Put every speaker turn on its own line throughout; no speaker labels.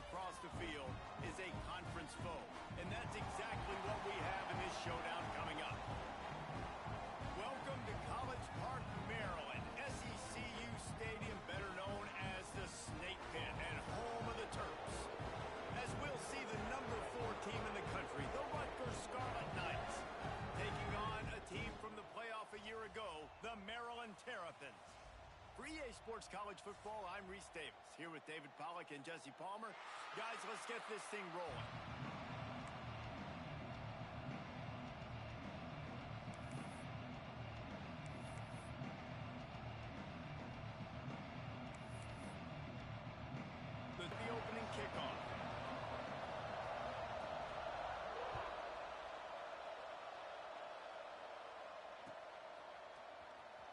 across the field is a conference foe. And that's exactly what we have in this showdown coming up. Welcome to College Park, Maryland, SECU Stadium, better known as the Snake Pit and home of the Terps. As we'll see the number 4 team in the country, the Rutgers Scarlet Knights, taking on a team from the playoff a year ago, the Maryland Terrapins. For EA Sports College Football, I'm Reese Davis, here with David Pollack and Jesse Palmer. Guys, let's get this thing rolling. The opening kickoff.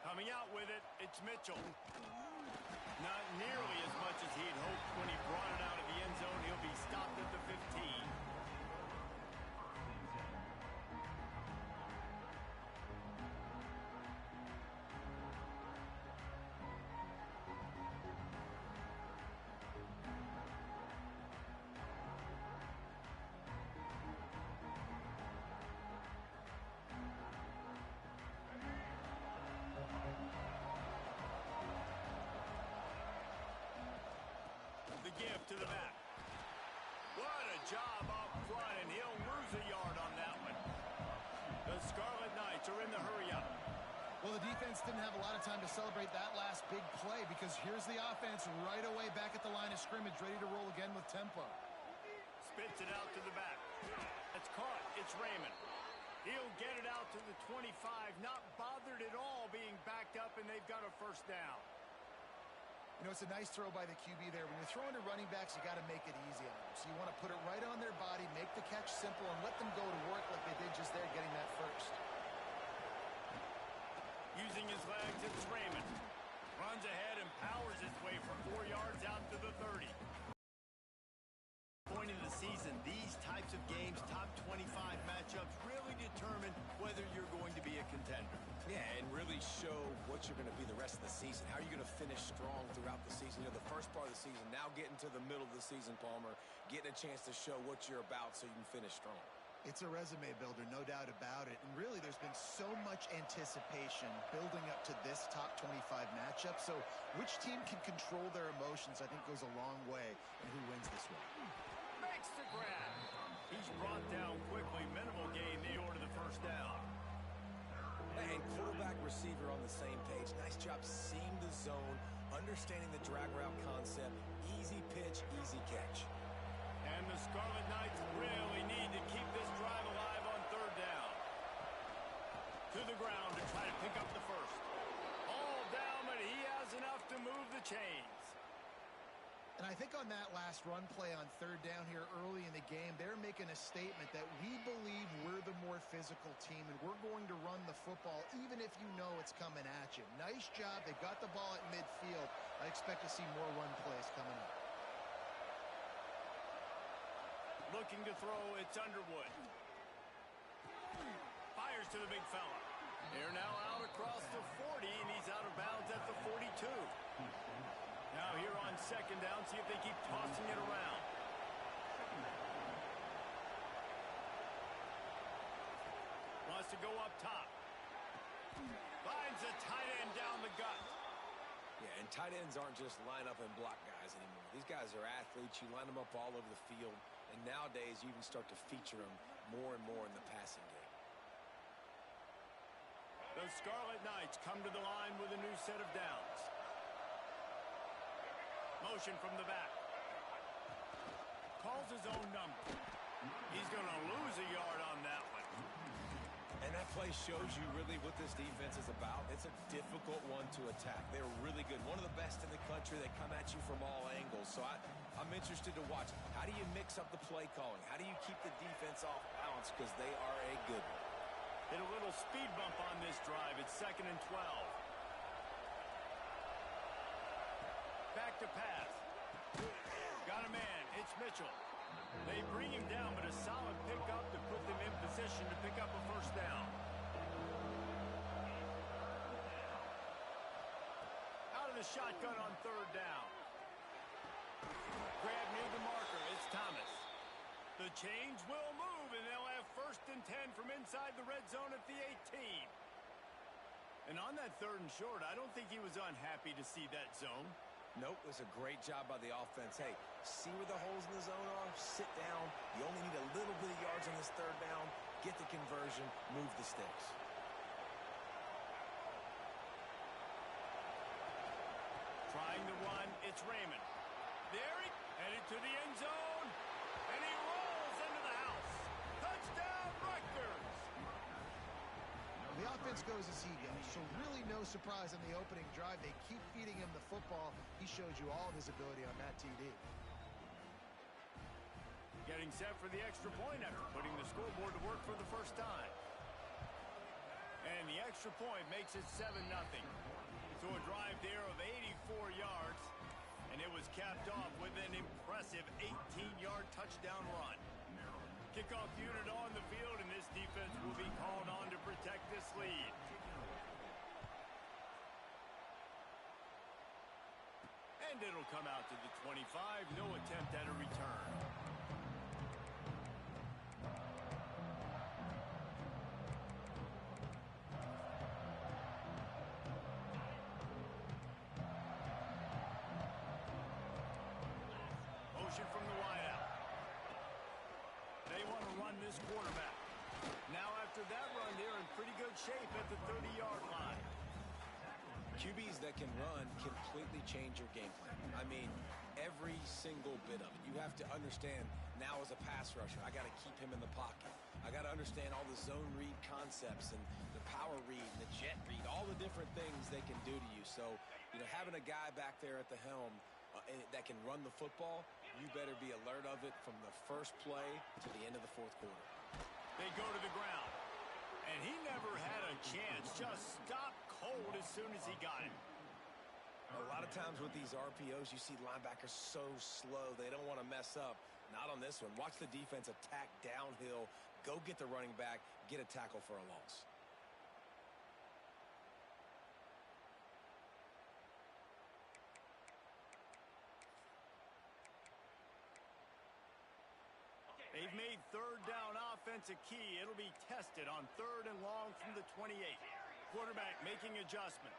Coming out with it, it's Mitchell. Not nearly as much as he'd hoped when he brought it out of the end zone. He'll be stopped at the 15. The give to the back. What a job up front, and he'll lose a yard on that one. The Scarlet Knights are in the hurry-up.
Well, the defense didn't have a lot of time to celebrate that last big play because here's the offense right away back at the line of scrimmage, ready to roll again with tempo.
Spits it out to the back. It's caught. It's Raymond. He'll get it out to the 25, not bothered at all being backed up, and they've got a first down.
You know, it's a nice throw by the QB there. When you're throwing to running backs, you got to make it easy on them. So you want to put it right on their body, make the catch simple, and let them go to work like they did just there getting that first.
Using his legs, it's Raymond. Runs ahead and powers his way for 4 yards out to the 30. Point of the season, these types of games, top 25 matchups, really determine whether you're going to be a contender.
Yeah, and really show what you're going to be the rest of the season. How are you going to finish strong throughout the season? You know, the first part of the season, now getting to the middle of the season, Palmer, getting a chance to show what you're about so you can finish strong.
It's a resume builder, no doubt about it. And really, there's been so much anticipation building up to this top 25 matchup. So which team can control their emotions, I think, goes a long way in who wins this one.
Makes the grab. He's brought down quickly. Minimal gain. They order the first down.
And quarterback, receiver on the same page. Nice job seeing the zone, understanding the drag route concept. Easy pitch, easy catch.
And the Scarlet Knights really need to keep this drive alive on third down. To the ground to try to pick up the first. All down, but he has enough to move the chains.
And I think on that last run play on third down here early in the game, they're making a statement that we believe we're the more physical team and we're going to run the football even if you know it's coming at you. Nice job. They got the ball at midfield. I expect to see more run plays coming up.
Looking to throw, it's Underwood. Fires to the big fella. They're now out across the 40, and he's out of bounds at the 42. Now here on second down, see if they keep tossing it around. Wants to go up top. Finds a tight end down the gut.
Yeah, and tight ends aren't just line up and block guys anymore. These guys are athletes. You line them up all over the field. And nowadays, you even start to feature them more and more in the passing game.
The Scarlet Knights come to the line with a new set of downs. Motion from the back. Calls his own number. He's going to lose a yard on that one.
And that play shows you really what this defense is about. It's a difficult one to attack. They're really good. One of the best in the country. They come at you from all angles. So I'm interested to watch. How do you mix up the play calling? How do you keep the defense off balance? Because they are a good one.
Hit a little speed bump on this drive. It's 2nd and 12. Back to pass. Got a man. It's Mitchell. They bring him down, but a solid pickup to put them in position to pick up a first down. Out of the shotgun on third down. Grab near the marker. Thomas. The change will move, and they'll have 1st and 10 from inside the red zone at the 18. And on that 3rd and short, I don't think he was unhappy to see that zone.
Nope, it was a great job by the offense. Hey, see where the holes in the zone are? Sit down. You only need a little bit of yards on this 3rd down. Get the conversion, move the sticks.
Trying to run, it's Raymond. There he headed to the end zone, and he rolls into the house. Touchdown, Rutgers!
The offense goes as he goes, so really no surprise on the opening drive. They keep feeding him the football. He showed you all of his ability on that TD.
Getting set for the extra point after putting the scoreboard to work for the first time. And the extra point makes it 7-0. So a drive there of 84 yards, and it was capped off with an impressive 18-yard touchdown run. Kickoff unit on the field, and this defense will be called on to protect this lead. And it'll come out to the 25. No attempt at a return. Motion from the wideout. They want to run this quarterback. Now after that run, they're in pretty good shape at the 30-yard line.
QBs that can run completely change your game plan. I mean, every single bit of it. You have to understand now as a pass rusher, I got to keep him in the pocket. I got to understand all the zone read concepts and the power read and the jet read, all the different things they can do to you. So, having a guy back there at the helm that can run the football, you better be alert of it from the first play to the end of the 4th quarter.
They go to the ground. And he never had a chance. Just stopped cold as soon as he got it.
A lot of times with these RPOs, you see linebackers so slow. They don't want to mess up. Not on this one. Watch the defense attack downhill. Go get the running back. Get a tackle for a loss.
They've made 3rd down offense a key. It'll be tested on 3rd and long from the 28. Quarterback making adjustments.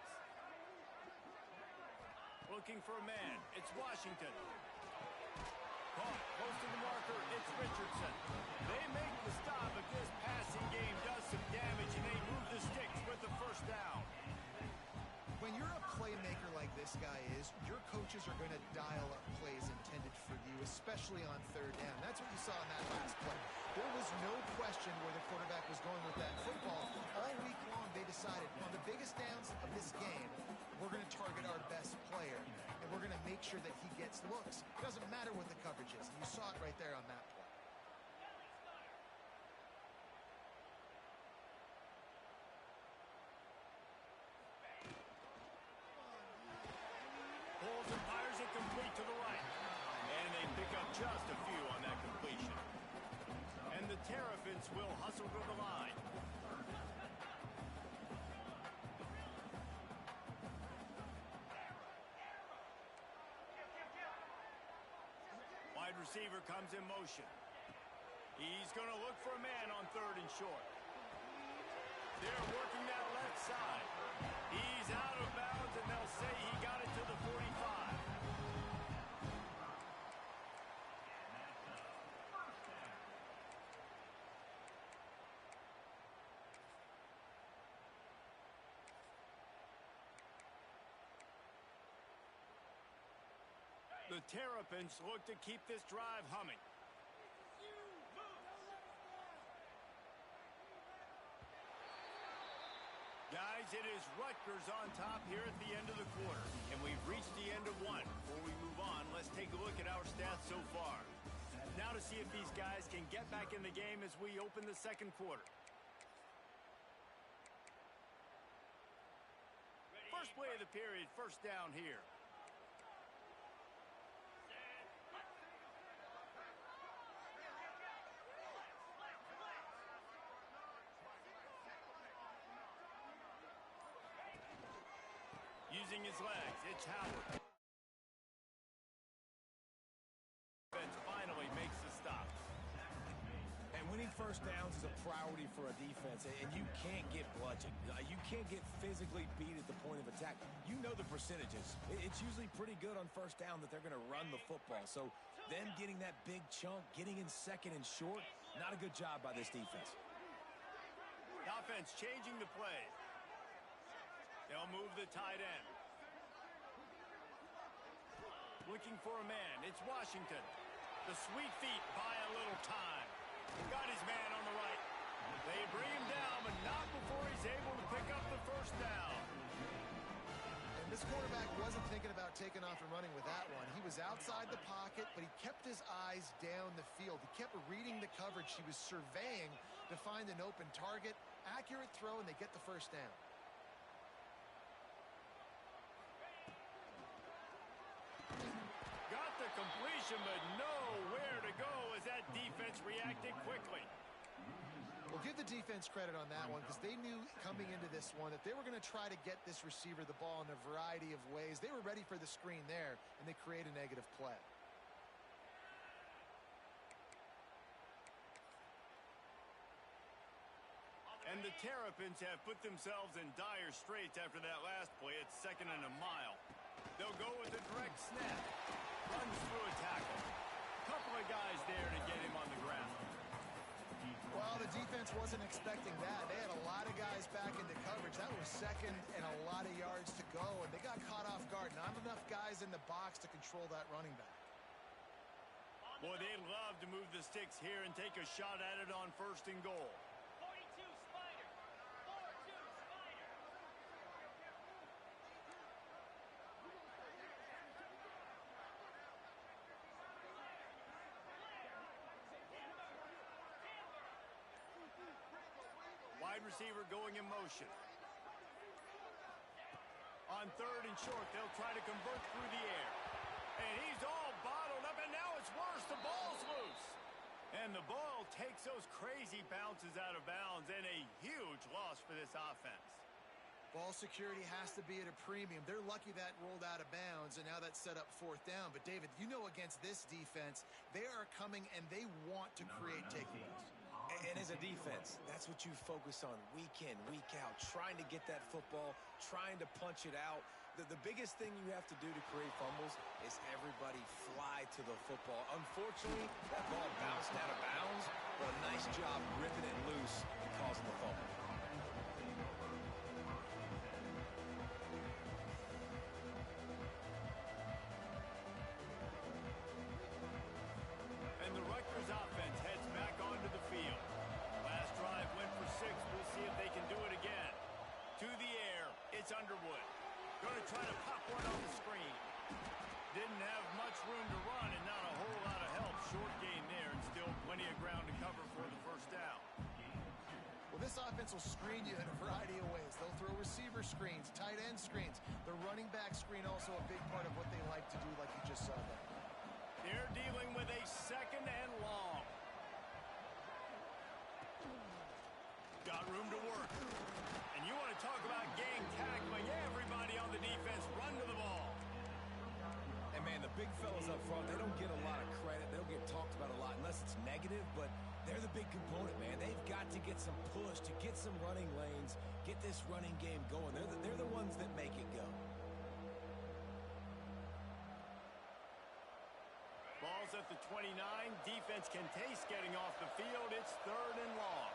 Looking for a man. It's Washington. Caught close to the marker. It's Richardson. They make the stop, but this passing game does some damage, and they move the sticks with the 1st down.
When you're a playmaker like this guy is, your coaches are going to dial up plays intended for you, especially on 3rd down. That's what you saw in that last play. There was no question where the quarterback was going with that football. All week long, they decided on the biggest downs of this game, we're going to target our best player, and we're going to make sure that he gets looks. It doesn't matter what the coverage is. And you saw it right there on that play.
Pulls and fires it complete to the right. And they pick up just a few on that completion. And the Terrapins will hustle to the line. Wide receiver comes in motion. He's going to look for a man on 3rd and short. They're working that left side. He's out of bounds, and they'll say he got it to the 45. The Terrapins look to keep this drive humming. Guys, it is Rutgers on top here at the end of the quarter. And we've reached the end of one. Before we move on, let's take a look at our stats so far. Now to see if these guys can get back in the game as we open the 2nd quarter. First play of the period, 1st down here. Using his legs, it's Howard. Finally makes
first downs is a priority for a defense, and you can't get bludgeoned. You can't get physically beat at the point of attack. You know the percentages. It's usually pretty good on first down that they're going to run the football. So them getting that big chunk, getting in second and short, not a good job by this defense.
The offense changing the play. They'll move the tight end. Looking for a man. It's Washington. The sweet feet buy a little time. Got his man on the right. They bring him down, but not before he's able to pick up the first down.
And this quarterback wasn't thinking about taking off and running with that one. He was outside the pocket, but he kept his eyes down the field. He kept reading the coverage. He was surveying to find an open target. Accurate throw, and they get the first down.
Got the completion, but nowhere to go as that defense reacted quickly.
Well, give the defense credit on that one because they knew coming into this one that they were going to try to get this receiver the ball in a variety of ways. They were ready for the screen there, and they create a negative play.
And the Terrapins have put themselves in dire straits after that last play. It's 2nd and a mile. They'll go with a direct snap. Runs through a tackle. Couple of guys there to get him on the ground.
Well, the defense wasn't expecting that. They had a lot of guys back into coverage. That was second and a lot of yards to go, and they got caught off guard. Not enough guys in the box to control that running back.
Boy, they'd love to move the sticks here and take a shot at it on 1st and goal. Wide receiver going in motion. On 3rd and short, they'll try to convert through the air. And he's all bottled up, and now it's worse. The ball's loose. And the ball takes those crazy bounces out of bounds, and a huge loss for this offense.
Ball security has to be at a premium. They're lucky that rolled out of bounds, and now that's set up 4th down. But, David, you know against this defense, they are coming, and they want to create takeaways.
And as a defense, that's what you focus on week in, week out, trying to get that football, trying to punch it out. The biggest thing you have to do to create fumbles is everybody fly to the football. Unfortunately, that ball bounced out of bounds, but a nice job ripping it loose and causing the fumble.
And the Rutgers offense heads back onto the field. Last drive went for 6. We'll see if they can do it again. To the air, it's Underwood. Going to try to pop one on the screen. Didn't have much room to run and not a whole lot of help. Short gain there and still plenty of ground to cover for the first down.
Well, this offense will screen you in a variety of ways. They'll throw receiver screens, tight end screens. The running back screen also a big part of what they like to do, like you just saw there.
They're dealing with a 2nd and long. Got room to work. And you want to talk about gang tackling. Everybody on the defense run to the ball.
And, man, the big fellas up front, they don't get a lot of credit. They don't get talked about a lot unless it's negative, but they're the big component, man. They've got to get some push, to get some running lanes, get this running game going. They're the ones that make it go.
Ball's at the 29. Defense can taste getting off the field. It's 3rd and long.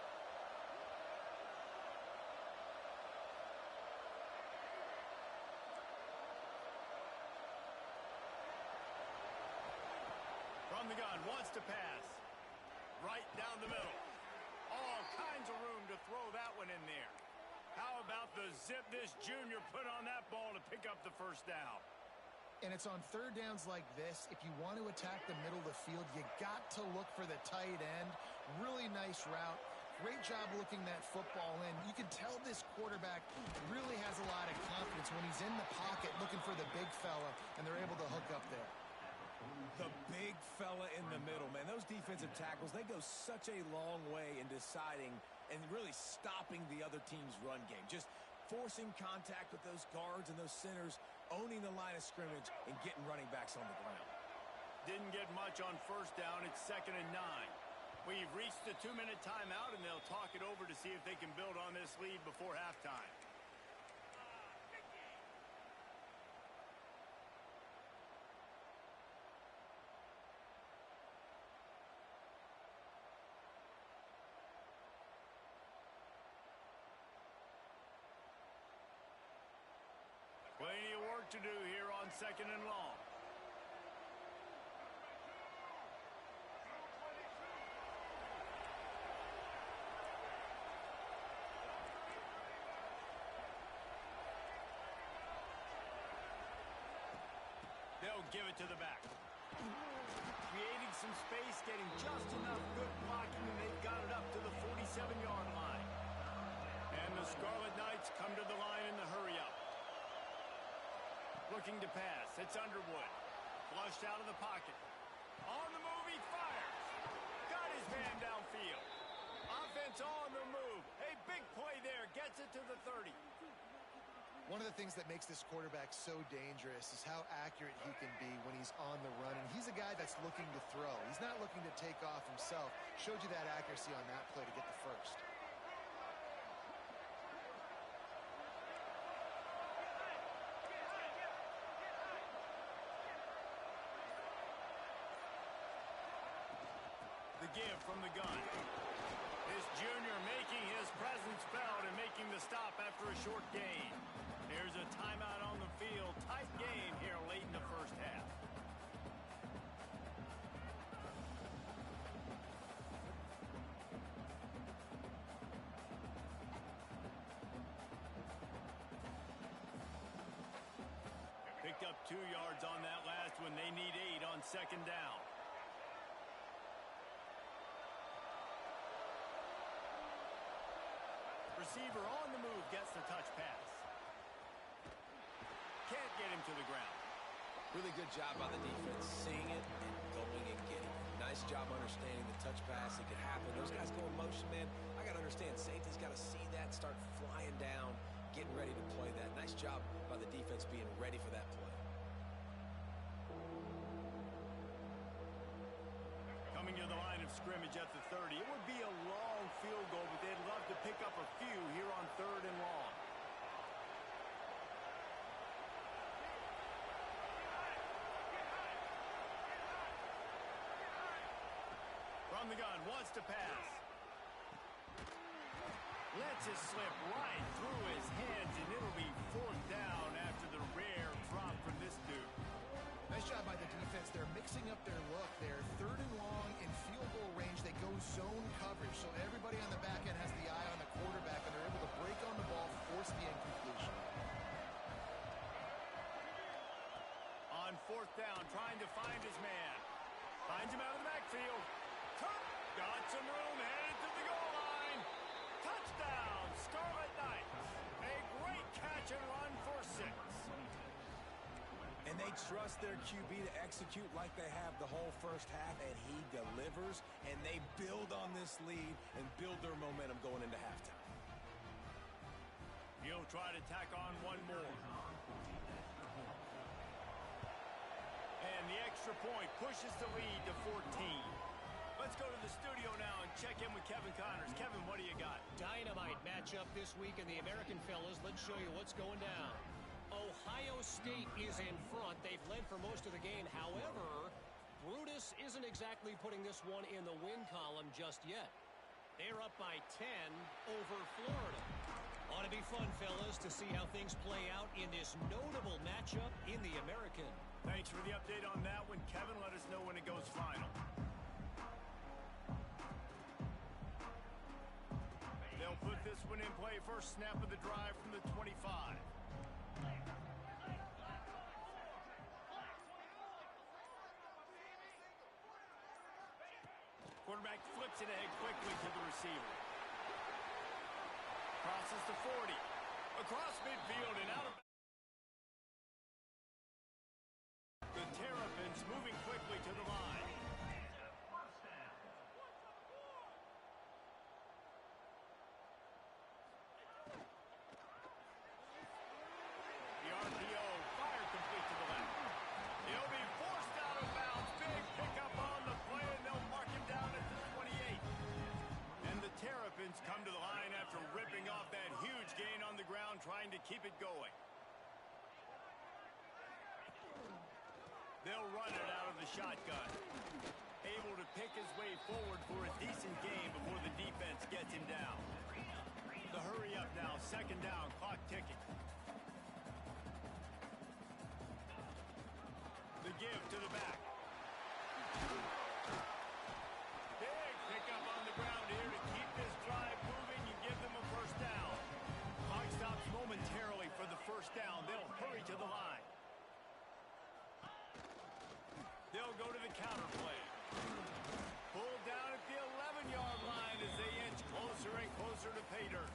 From the gun, wants to pass. Right down the middle. All kinds of room to throw that one in there. How about the zip this junior put on that ball to pick up the first down?
And it's on 3rd downs like this. If you want to attack the middle of the field, you got to look for the tight end. Really nice route. Great job looking that football in. You can tell this quarterback really has a lot of confidence when he's in the pocket looking for the big fella, and they're able to hook up there.
The big fella in the middle, man. Those defensive tackles, they go such a long way in deciding and really stopping the other team's run game. Just forcing contact with those guards and those centers, owning the line of scrimmage, and getting running backs on the ground.
Didn't get much on 1st down. It's 2nd and 9. We've reached the 2-minute timeout, and they'll talk it over to see if they can build on this lead before halftime. Plenty of work to do here on 2nd and long. They'll give it to the back. Creating some space, getting just enough good blocking, and they've got it up to the 47-yard line. And the Scarlet Knights come to the line in the hurry-up. Looking to pass. It's Underwood. Flushed out of the pocket. On the move, he fires. Got his man downfield. Offense on the move. A big play there. Gets it to the 30.
One of the things that makes this quarterback so dangerous is how accurate he can be when he's on the run. And he's a guy that's looking to throw. He's not looking to take off himself. Showed you that accuracy on that play to get the first.
The give from the gun. This junior making his presence felt and making the stop after a short gain. There's a timeout on the field. Tight game here late in the first half. Picked up 2 yards on that last one. They need 8 on 2nd down. Receiver on the move gets the touch pass. Can't get him to the ground.
Really good job by the defense, seeing it and going and getting it. Nice job understanding the touch pass. It could happen. Those guys go in motion, man. I got to understand, safety's got to see that, start flying down, getting ready to play that. Nice job by the defense being ready for that play.
Coming to the line of scrimmage at the 30. It would be a long field goal, but they'd love to pick up a few here on 3rd and long. From the gun, wants to pass. Lets it slip right through his hands, and it'll be 4th down after the rare drop from this dude.
Nice job by the defense. They're mixing up their look. They're 3rd and long in field goal range. They go zone coverage, so everybody on the back end has the eye on the quarterback, and they're able to break on the ball, force the incompletion.
On 4th down, trying to find his man. Finds him out of the backfield. Got some room, headed to the goal line. Touchdown, Scarlet Knights. A great catch and run for 6.
And they trust their QB to execute like they have the whole first half, and he delivers, and they build on this lead and build their momentum going into halftime.
He'll try to tack on one more. And the extra point pushes the lead to 14. Let's go to the studio now and check in with Kevin Connors. Kevin, what do you got?
Dynamite matchup this week in the American, fellas. Let's show you what's going down. Ohio State is in front. They've led for most of the game. However, Brutus isn't exactly putting this one in the win column just yet. They're up by 10 over Florida. Ought to be fun, fellas, to see how things play out in this notable matchup in the American.
Thanks for the update on that one, Kevin. Let us know when it goes final. They'll put this one in play. First snap of the drive from the 25. Quarterback flips it ahead quickly to the receiver. Crosses to 40. Across midfield and out of... The Terrapins moving quickly to the line. The RPO fired complete to the left. He'll be forced out of bounds. Big pickup on the play, and they'll mark him down at the 28. keep it going. They'll run it out of the shotgun. Able to pick his way forward for a decent game before the defense gets him down. The hurry up now, second down, clock ticking. The give to the back. Big pickup on the ground here to keep this drive moving and give them a first down. Clock stops momentarily for the first down. They'll hurry to the line. They'll go to the counter play. Pulled down at the 11-yard line as they inch closer and closer to pay dirt.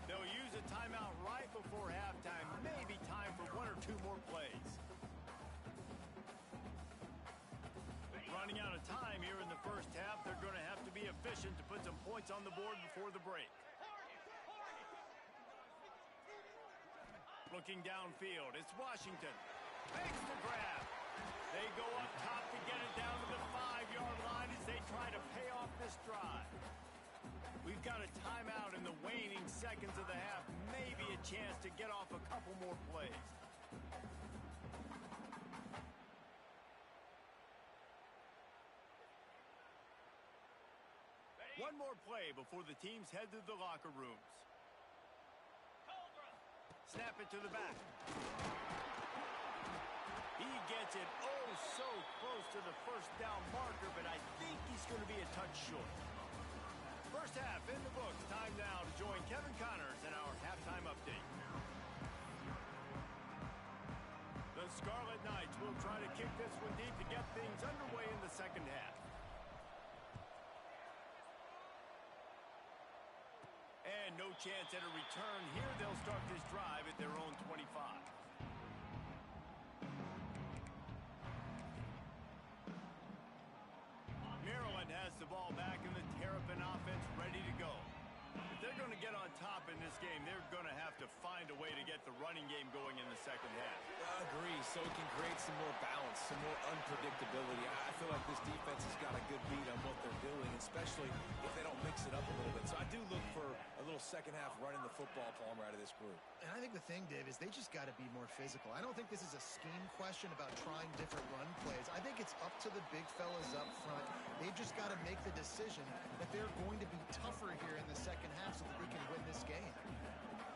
They'll use a timeout right before halftime. Maybe time for one or two more plays. Running out of time here in the first half. They're going to have to be efficient to put some points on the board before the break. Looking downfield, it's Washington. Makes the grab. They go up top to get it down to the 5-yard line as they try to pay off this drive. We've got a timeout in the waning seconds of the half. Maybe a chance to get off a couple more plays. One more play before the teams head to the locker rooms. Snap it to the back. He gets it so close to the first down marker, but I think he's going to be a touch short. First half in the books. Time now to join Kevin Connors in our halftime update. The Scarlet Knights will try to kick this one deep to get things underway in the second half. And no chance at a return here. They'll start this drive at their own 25. Maryland has the ball back and the Terrapin offense ready to go. If they're going to get on top in this game, they're going to have to find a way to get the running game going in the second half.
I agree, so it can create some more balance, some more unpredictability. I feel like this defense has got a good beat on what they're doing, especially if they don't mix it up a little bit. So I do look for a little second half running the football, Palmer, out of this group.
And I think the thing, Dave, is they just got to be more physical. I don't think this is a scheme question about trying different run plays. I think it's up to the big fellas up front. They've just got to make the decision that they're going to be tougher here in the second half so that they can win this game.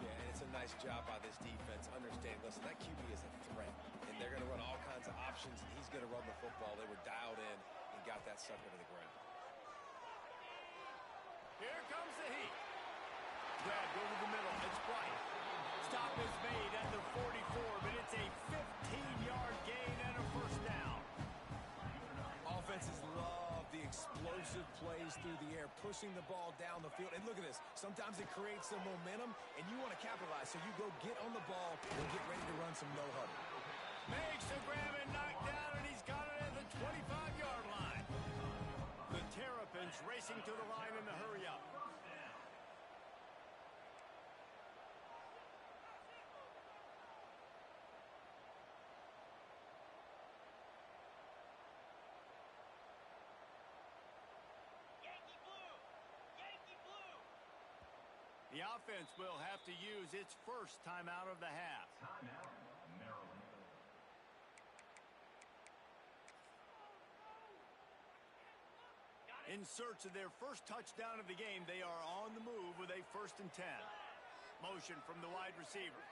Yeah, and it's a nice job by this defense. Understand, listen, that QB is a threat, and they're going to run all kinds of options, and he's going to run the football. They were dialed in and got that sucker to the ground.
Here comes the heat. Grabbed over the middle. It's White. Stop is made at the 44, but it's a 15-yard gain and a first down.
Offenses love the explosive plays through the air, pushing the ball down the field. And look at this. Sometimes it creates some momentum, and you want to capitalize. So you go get on the ball and get ready to run some no-huddle.
Makes the grab and knocked down, and he's got it at the 25-yard line. The Terrapins racing to the line in the hurry-up. The offense will have to use its first timeout of the half.
Timeout, Maryland.
In search of their first touchdown of the game, they are on the move with a 1st and 10. Motion from the wide receiver.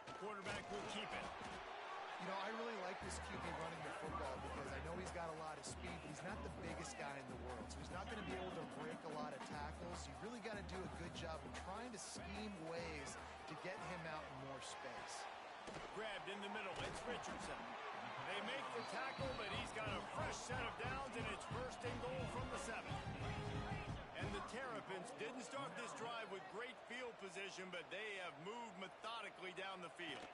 The quarterback will keep it.
You know, I really like this QB running the football because I know he's got a lot of speed, but he's not the biggest guy in the world. So he's not going to be able to break a lot of tackles. You really got to do a good job of trying to scheme ways to get him out in more space.
Grabbed in the middle. It's Richardson. They make the tackle, but he's got a fresh set of downs, and it's 1st and goal from the 7. And the Terrapins didn't start this drive with great field position, but they have moved methodically down the field.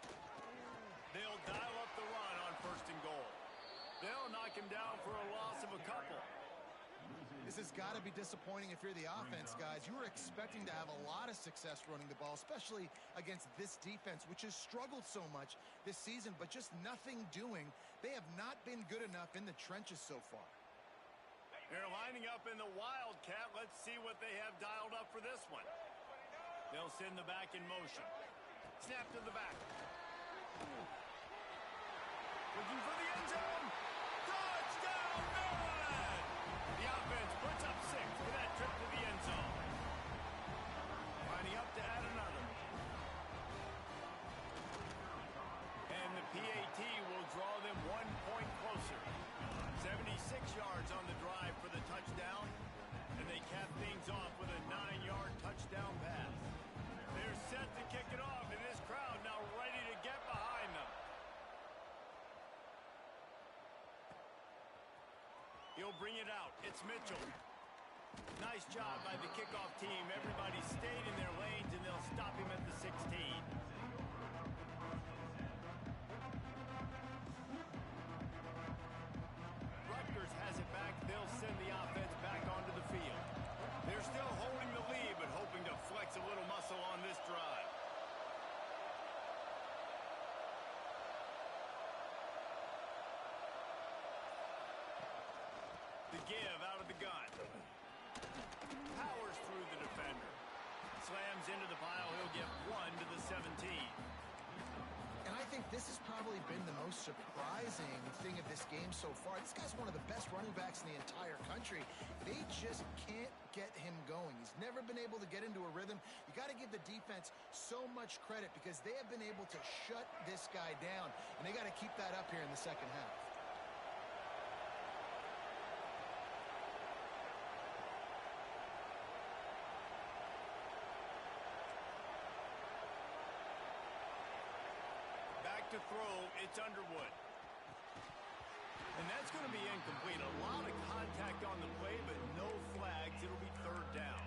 They'll dial up the run on 1st and goal. They'll knock him down for a loss of a couple.
This has got to be disappointing if you're the offense, guys. You were expecting to have a lot of success running the ball, especially against this defense, which has struggled so much this season, but just nothing doing. They have not been good enough in the trenches so far. They're lining up in the Wildcat. Let's see what they have dialed up for this one.
They'll send the back in motion. Snap to the back. Looking for the end zone. Touchdown, Maryland! The offense puts up 6 for that trip to the end zone. Lining up to add another. And the PAT will draw them 1 point closer. 76 yards on the drive for the touchdown. And they cap things off with a 9-yard touchdown pass. They're set to kick it off, and this crowd now ready to get behind them. He'll bring it out. It's Mitchell. Nice job by the kickoff team. Everybody stayed in their lanes, and they'll stop him at the 16. Rutgers has it back. They'll send the offense back onto the field. They're still holding the lead, but hoping to flex a little muscle on this drive. The give out of the gun. Powers through the defender. Slams into the pile. He'll get 1 to the 17.
And I think this has probably been the most surprising thing of this game so far. This guy's one of the best running backs in the entire country. They just can't get him going. He's never been able to get into a rhythm. You got to give the defense so much credit because they have been able to shut this guy down, and they got to keep that up here in the second half.
To throw, it's Underwood. And that's going to be incomplete. A lot of contact on the play, but no flags. It'll be 3rd down.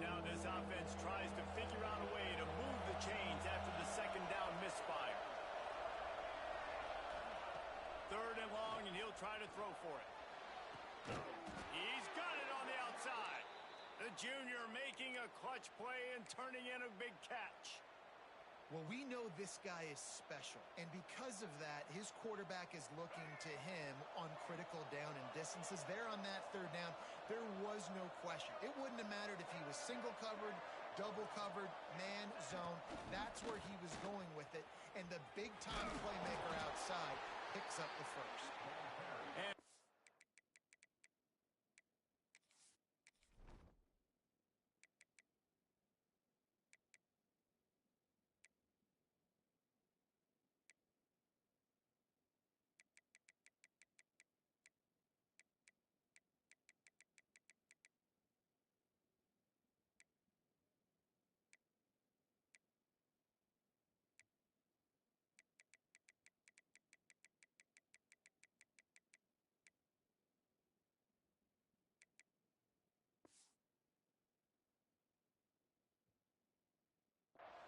Now this offense tries to figure out a way to move the chains after the 2nd down misfire. 3rd and long, and he'll try to throw for it. He's got it on the outside. The junior making a clutch play and turning in a big catch.
Well, we know this guy is special, and because of that, his quarterback is looking to him on critical down and distances. There on that 3rd down, there was no question. It wouldn't have mattered if he was single covered, double covered, man, zone. That's where he was going with it, and the big-time playmaker outside picks up the first.
And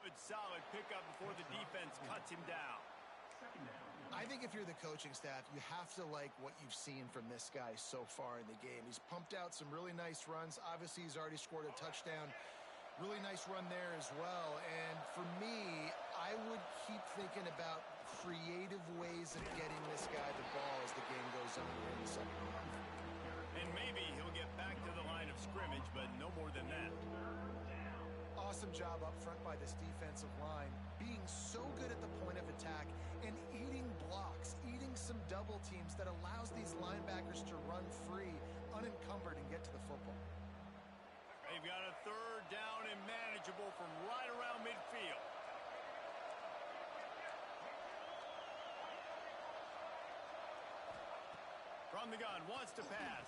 good solid pickup before the defense cuts him down.
I think if you're the coaching staff, you have to like what you've seen from this guy so far in the game. He's pumped out some really nice runs. Obviously, he's already scored a touchdown. Really nice run there as well. And for me, I would keep thinking about creative ways of getting this guy the ball as the game goes on here in the second half.
And maybe he'll get back to the line of scrimmage, but no more than that.
Awesome job up front by this defensive line, being so good at the point of attack and eating blocks, eating some double teams that allows these linebackers to run free, unencumbered, and get to the football.
They've got a 3rd down and manageable from right around midfield. From the gun, wants to pass.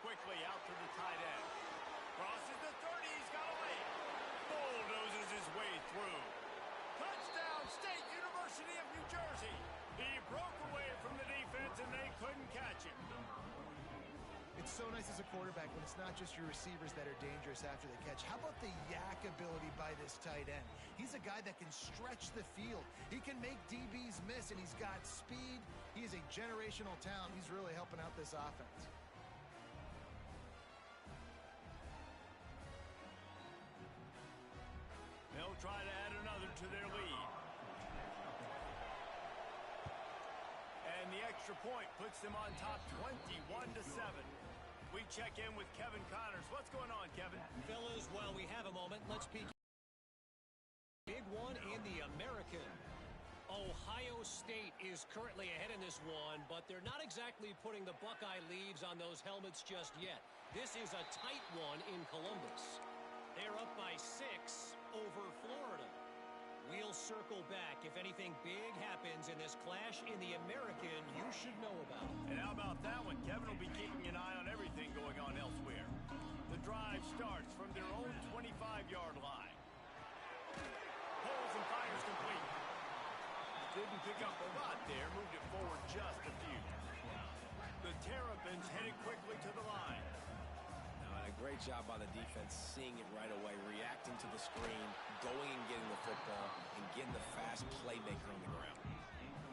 Quickly out to the tight end. Crosses the 30, he's got away. Bulldozes his way through. Touchdown, State University of New Jersey. He broke away from the defense and they couldn't catch him.
It's so nice as a quarterback when it's not just your receivers that are dangerous after the catch. How about the yak ability by this tight end? He's a guy that can stretch the field. He can make DBs miss, and he's got speed. He is a generational talent. He's really helping out this offense.
They'll try to add another to their lead. And the extra point puts them on top 21-7. We check in with Kevin Connors. What's going on, Kevin?
Fellas, while we have a moment, let's peek. Big one in the American. Ohio State is currently ahead in this one, but they're not exactly putting the Buckeye leaves on those helmets just yet. This is a tight one in Columbus. They're up by 6 over Florida. We'll circle back if anything big happens in this clash in the American you should know about.
And how about that one? Kevin will be keeping an eye on everything going on elsewhere. The drive starts from their own 25-yard line. Pulls and fires complete. Didn't pick up a lot there, moved it forward just a few. The Terrapins headed quickly to the line.
A great job by the defense, seeing it right away, reacting to the screen, going and getting the football, and getting the fast playmaker on the ground.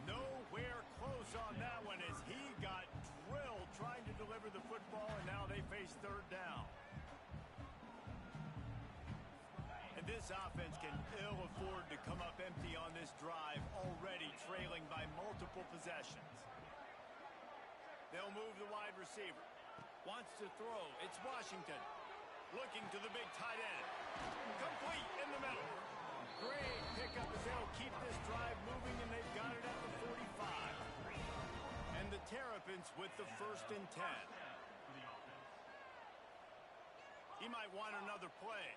Nowhere close on that one as he got drilled trying to deliver the football, and now they face third down. And this offense can ill afford to come up empty on this drive, already trailing by multiple possessions. They'll move the wide receiver. Wants to throw. It's Washington. Looking to the big tight end. Complete in the middle. Great pickup as they'll keep this drive moving, and they've got it at the 45. And the Terrapins with the 1st and 10. He might want another play.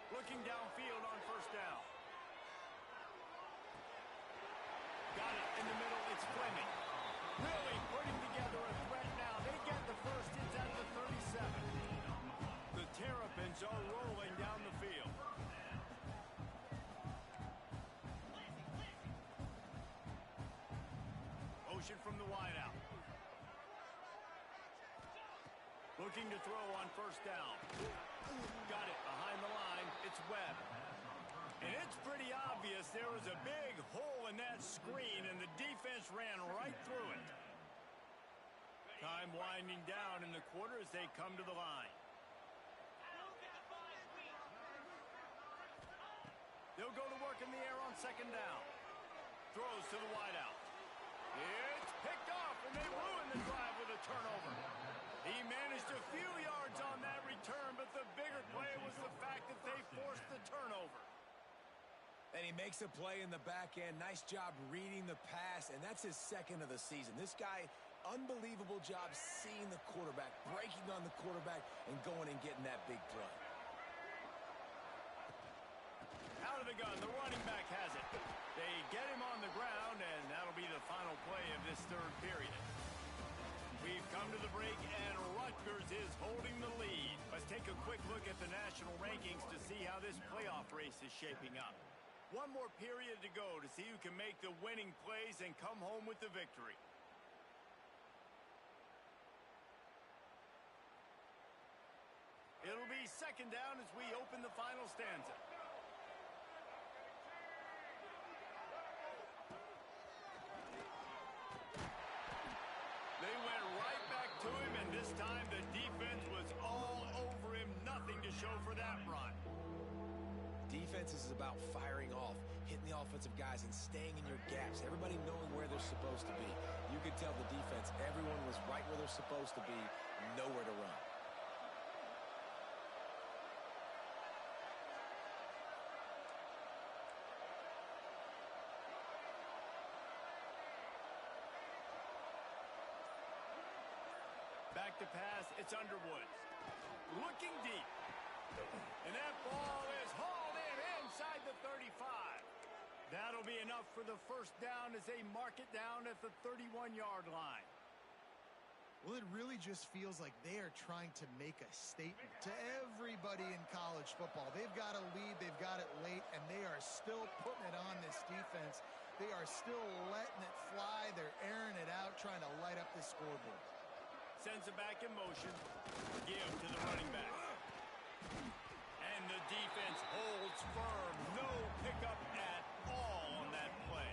Looking downfield on 1st down. Got it in the middle. It's Fleming. Really putting together a threat now. They get the first. It's at the 37. The Terrapins are rolling down the field. Motion from the wideout. Looking to throw on 1st down. Got it behind the line. It's Webb. And it's pretty obvious there was a big hole in that screen, and the defense ran right through it. Time winding down in the quarter as they come to the line. They'll go to work in the air on 2nd down. Throws to the wideout. It's picked off, and they ruin the drive with a turnover. He managed a few yards on that return, but the bigger play was the fact that they forced the turnover.
And he makes a play in the back end. Nice job reading the pass, and that's his 2nd of the season. This guy, unbelievable job seeing the quarterback, breaking on the quarterback, and going and getting that big play.
Out of the gun, the running back has it. They get him on the ground, and that'll be the final play of this 3rd period. We've come to the break, and Rutgers is holding the lead. Let's take a quick look at the national rankings to see how this playoff race is shaping up. One more period to go to see who can make the winning plays and come home with the victory. It'll be 2nd down as we open the final stanza. They went right back to him, and this time the defense was all over him. Nothing to show for that run.
Defense is about firing off, hitting the offensive guys, and staying in your gaps. Everybody knowing where they're supposed to be. You could tell the defense, everyone was right where they're supposed to be, nowhere to run.
Back to pass, it's Underwood. Looking deep. And that ball is hauled in inside the 35. That'll be enough for the 1st down as they mark it down at the 31-yard line.
Well, it really just feels like they are trying to make a statement to everybody in college football. They've got a lead, they've got it late, and they are still putting it on this defense. They are still letting it fly. They're airing it out, trying to light up the scoreboard.
Sends it back in motion. Give to the running back. And the defense holds firm. No pickup at all on that play.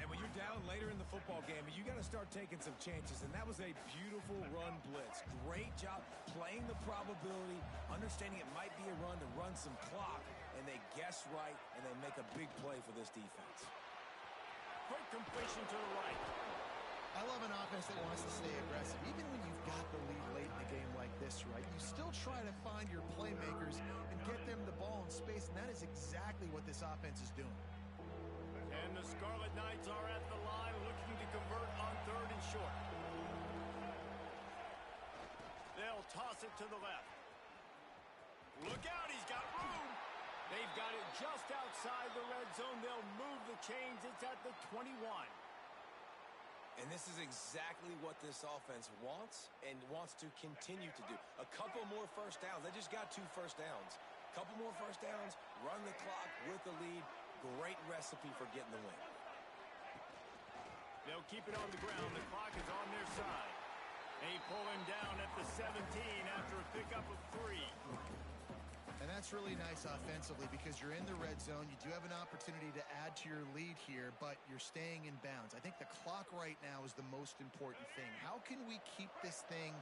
And when you're down later in the football game, you got to start taking some chances, and that was a beautiful run blitz. Great job playing the probability, understanding it might be a run to run some clock, and they guess right, and they make a big play for this defense.
Quick completion to the right.
I love an offense that wants to stay aggressive. Even when you've got the lead late in the game like this, right, you still try to find your playmakers and get them the ball in space, and that is exactly what this offense is doing.
And the Scarlet Knights are at the line looking to convert on 3rd and short. They'll toss it to the left. Look out, he's got room. They've got it just outside the red zone. They'll move the chains. It's at the 21.
And this is exactly what this offense wants and wants to continue to do. A couple more first downs. They just got 2 first downs. A couple more first downs, run the clock with the lead. Great recipe for getting the win.
They'll keep it on the ground. The clock is on their side. They pull him down at the 17 after a pickup of 3.
And that's really nice offensively because you're in the red zone. You do have an opportunity to add to your lead here, but you're staying in bounds. I think the clock right now is the most important thing. How can we keep this thing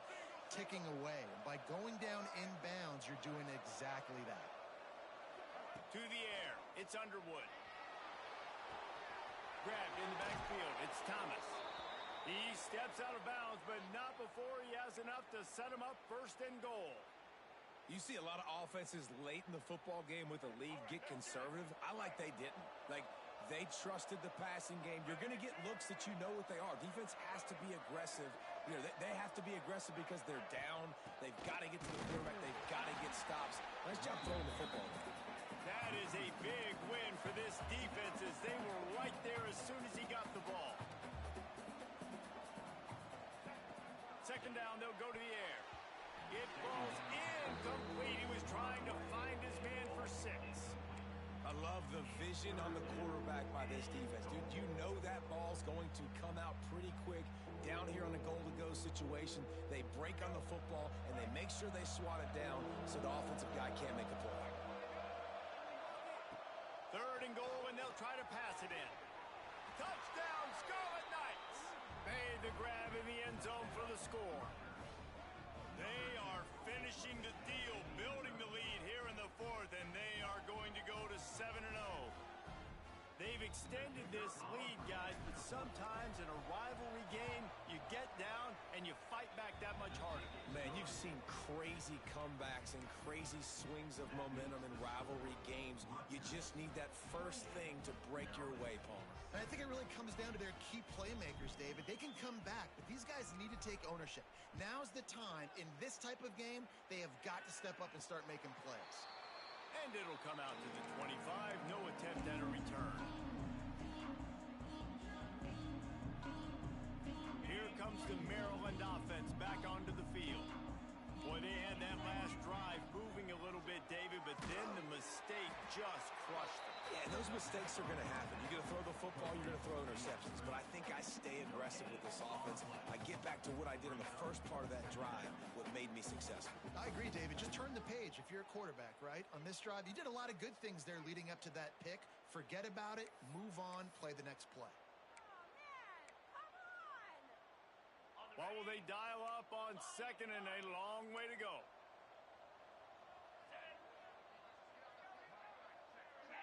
ticking away? And by going down in bounds, you're doing exactly that.
To the air. It's Underwood. Grabbed in the backfield. It's Thomas. He steps out of bounds, but not before he has enough to set him up 1st and goal.
You see a lot of offenses late in the football game with a lead get conservative. I like they didn't. Like, they trusted the passing game. You're going to get looks that you know what they are. Defense has to be aggressive. You know, they have to be aggressive because they're down. They've got to get to the quarterback. They've got to get stops. Nice job throwing the football.
That is a big win for this defense as they were right there as soon as he got the ball. 2nd down, they'll go to the air. It falls incomplete. He was trying to find his man for 6.
I love the vision on the quarterback by this defense. Dude, you know that ball's going to come out pretty quick down here on the goal-to-go situation. They break on the football, and they make sure they swat it down so the offensive guy can't make a play.
3rd and goal, and they'll try to pass it in. Touchdown, Scarlet Knights! Made the grab in the end zone for the score. They are finishing the deal, building the lead here in the 4th, and they are going to go to 7-0. They've extended this lead, guys, but sometimes in a rivalry game, you get down and you fight back that much harder.
Man, you've seen crazy comebacks and crazy swings of momentum in rivalry games. You just need that first thing to break your way, Palmer.
And I think it really comes down to their key playmakers, David. They can come back, but these guys need to take ownership. Now's the time. In this type of game, they have got to step up and start making plays.
And it'll come out to the 25. No attempt at a return. Here comes the Maryland offense back onto the field. Boy, they had that last drive moving a little bit, David, but then the mistake just crushed them.
Yeah, those mistakes are going to happen. You're going to throw the football, you're going to throw interceptions. But I think I stay aggressive with this offense. I get back to what I did in the first part of that drive, what made me successful.
I agree, David. Just turn the page if you're a quarterback, right? On this drive, you did a lot of good things there leading up to that pick. Forget about it, move on, play the next play.
What will they dial up on 2nd and a long way to go?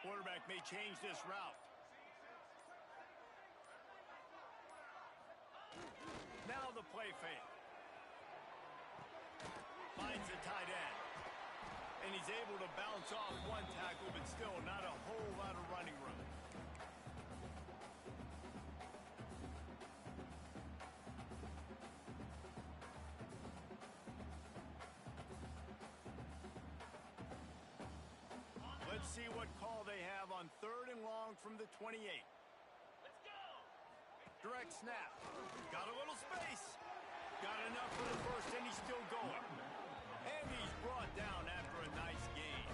Quarterback may change this route. Now the play fake. Finds the tight end. And he's able to bounce off one tackle, but still not a whole lot of running room. Let's see what call they have on 3rd and long from the 28. Let's go! Direct snap. Got a little space. Got enough for the first, and he's still going. And he's brought down after a nice gain.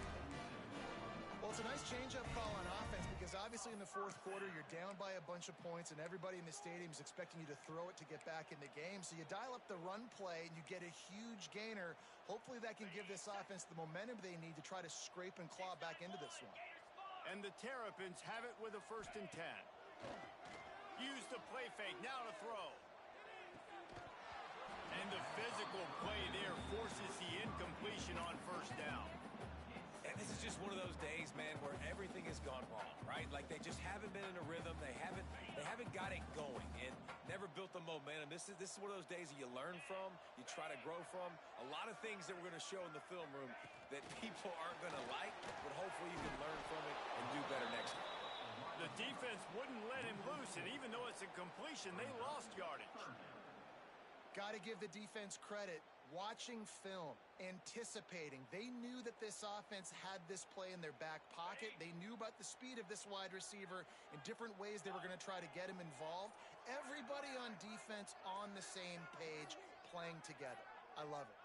Well, it's a nice change-up call on offense because obviously in the 4th quarter, you're down by a bunch of points and everybody in the stadium is expecting you to throw it to get back in the game. So you dial up the run play and you get a huge gainer. Hopefully that can give this offense the momentum they need to try to scrape and claw back into this one.
And the Terrapins have it with a 1st and 10. Use the play fake, now to throw. And the physical play there forces the incompletion on 1st down.
And this is just one of those days, man, where everything has gone wrong, right? Like they just haven't been in a rhythm. They haven't got it going and never built the momentum. This is one of those days that you learn from, you try to grow from. A lot of things that we're going to show in the film room that people aren't going to like, but hopefully you can learn from it and do better next time.
The defense wouldn't let him loose, and even though it's a completion, they lost yardage.
Got to give the defense credit. Watching film, anticipating. They knew that this offense had this play in their back pocket. They knew about the speed of this wide receiver in different ways they were going to try to get him involved. Everybody on defense on the same page, playing together. I love it.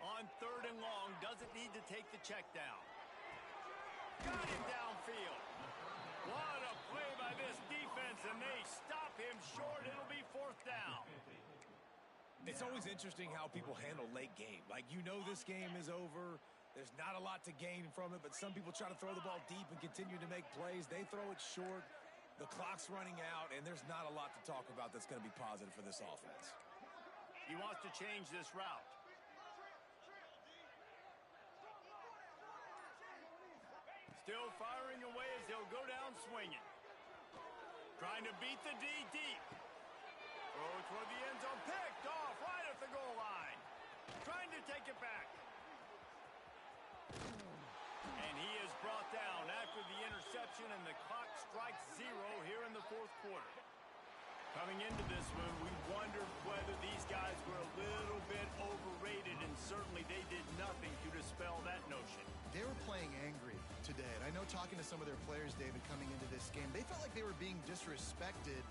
On 3rd and long, doesn't need to take the check down. Got him downfield. What a play by this defense, and they stop him short. It'll be 4th down.
It's always interesting how people handle late game. Like, you know this game is over. There's not a lot to gain from it, but some people try to throw the ball deep and continue to make plays. They throw it short. The clock's running out, and there's not a lot to talk about that's going to be positive for this offense.
He wants to change this route. Still firing away as they'll go down swinging. Trying to beat the D deep. Throw toward the end zone. Picked off right at the goal line. Trying to take it back. And he is brought down after the interception, and the clock strikes 0 here in the 4th quarter. Coming into this one, we wondered whether these guys were a little bit overrated, and certainly they did nothing to dispel that notion.
They were playing angry today. And I know talking to some of their players, David, coming into this game, they felt like they were being disrespected.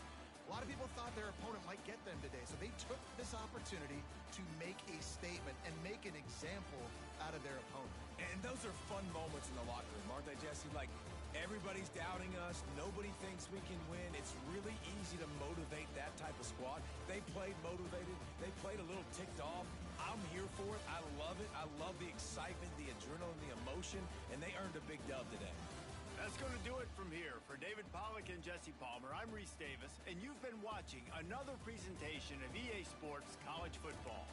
A lot of people thought their opponent might get them today, so they took this opportunity to make a statement and make an example out of their opponent.
And those are fun moments in the locker room, aren't they, Jesse? Like, everybody's doubting us. Nobody thinks we can win. It's really easy to motivate that type of squad. They played motivated. They played a little ticked off. I'm here for it. I love it. I love the excitement, the adrenaline, the emotion, and they earned a big dub today.
That's going to do it from here. For David Pollack and Jesse Palmer, I'm Reese Davis, and you've been watching another presentation of EA Sports College Football.